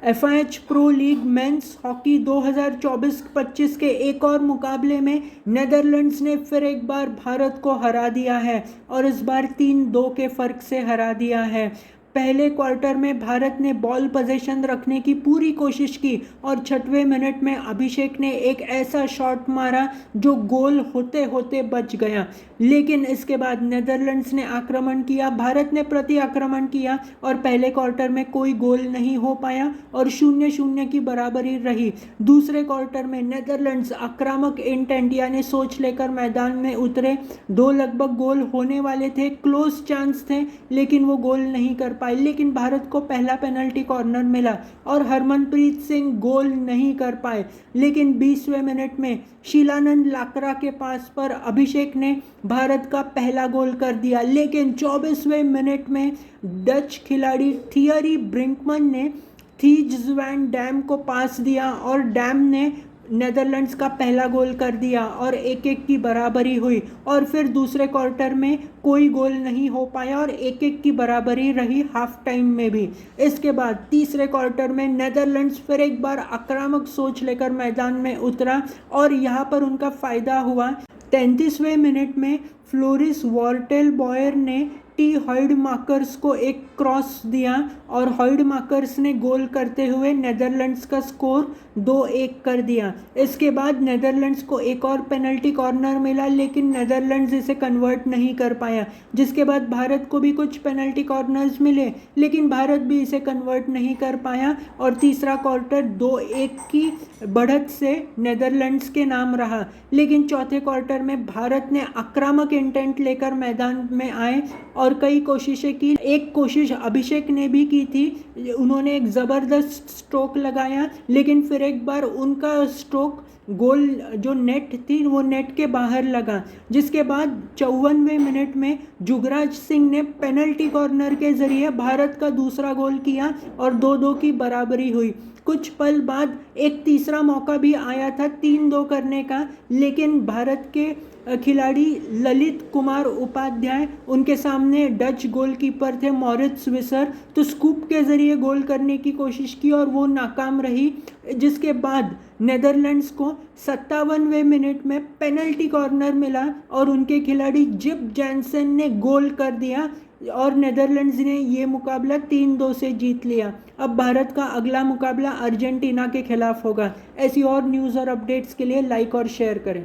FIH pro league men's hockey 2024-25 के एक और मुकाबले में नेदरलैंड्स ने फिर एक बार भारत को हरा दिया है और इस बार 3-2 के फर्क से हरा दिया है। पहले क्वार्टर में भारत ने बॉल पोजीशन रखने की पूरी कोशिश की और 6वें मिनट में अभिषेक ने एक ऐसा शॉट मारा जो गोल होते होते बच गया, लेकिन इसके बाद नेदरलैंड्स ने आक्रमण किया, भारत ने प्रति आक्रमण किया और पहले क्वार्टर में कोई गोल नहीं हो पाया और 0-0 की बराबरी रही। दूसरे क्वार्टर में नेदरलैंड्स आक्रामक इंटेंट यानी सोच लेकर मैदान में उतरे। दो लगभग गोल होने वाले थे, क्लोज चांस थे, लेकिन वो गोल नहीं कर पाए। लेकिन भारत को पहला पेनल्टी कॉर्नर मिला और हरमनप्रीत सिंह गोल नहीं कर पाए, लेकिन 20वें मिनट में शीलानंद लाकरा के पास पर अभिषेक ने भारत का पहला गोल कर दिया। लेकिन 24वें मिनट में डच खिलाड़ी थियरी ब्रिंकमन ने थीज वैन डैम को पास दिया और डैम ने नेदरलैंड्स का पहला गोल कर दिया और 1-1 की बराबरी हुई। और फिर दूसरे क्वार्टर में कोई गोल नहीं हो पाया और 1-1 की बराबरी रही हाफ टाइम में भी। इसके बाद तीसरे क्वार्टर में नेदरलैंड्स फिर एक बार आक्रामक सोच लेकर मैदान में उतरा और यहाँ पर उनका फायदा हुआ। 33वें मिनट में फ्लोरिस वॉर्टेलबॉयर ने टी हॉइडमाकर्स को एक क्रॉस दिया और हॉइडमाकर्स ने गोल करते हुए नेदरलैंड्स का स्कोर 2-1 कर दिया। इसके बाद नेदरलैंड्स को एक और पेनल्टी कॉर्नर मिला, लेकिन नेदरलैंड्स इसे कन्वर्ट नहीं कर पाया। जिसके बाद भारत को भी कुछ पेनल्टी कॉर्नर्स मिले, लेकिन भारत भी इसे कन्वर्ट नहीं कर पाया और तीसरा क्वार्टर 2-1 की बढ़त से नेदरलैंड्स के नाम रहा। लेकिन चौथे क्वार्टर में भारत ने आक्रामक इंटेंट लेकर मैदान में आए और कई कोशिशें की। एक कोशिश अभिषेक ने भी की थी, उन्होंने एक ज़बरदस्त स्ट्रोक लगाया, लेकिन फिर एक बार उनका स्ट्रोक गोल जो नेट थी वो नेट के बाहर लगा। जिसके बाद 54वें मिनट में जुगराज सिंह ने पेनल्टी कॉर्नर के जरिए भारत का दूसरा गोल किया और 2-2 की बराबरी हुई। कुछ पल बाद एक तीसरा मौका भी आया था 3-2 करने का, लेकिन भारत के खिलाड़ी ललित कुमार उपाध्याय, उनके सामने डच गोलकीपर थे मॉरित्स विसर, तो स्कूप के ज़रिए गोल करने की कोशिश की और वो नाकाम रही। जिसके बाद नेदरलैंड्स को 57वें मिनट में पेनल्टी कॉर्नर मिला और उनके खिलाड़ी जिप जैनसन ने गोल कर दिया और नेदरलैंड्स ने ये मुकाबला 3-2 से जीत लिया। अब भारत का अगला मुकाबला अर्जेंटीना के खिलाफ होगा। ऐसी और न्यूज़ और अपडेट्स के लिए लाइक और शेयर करें।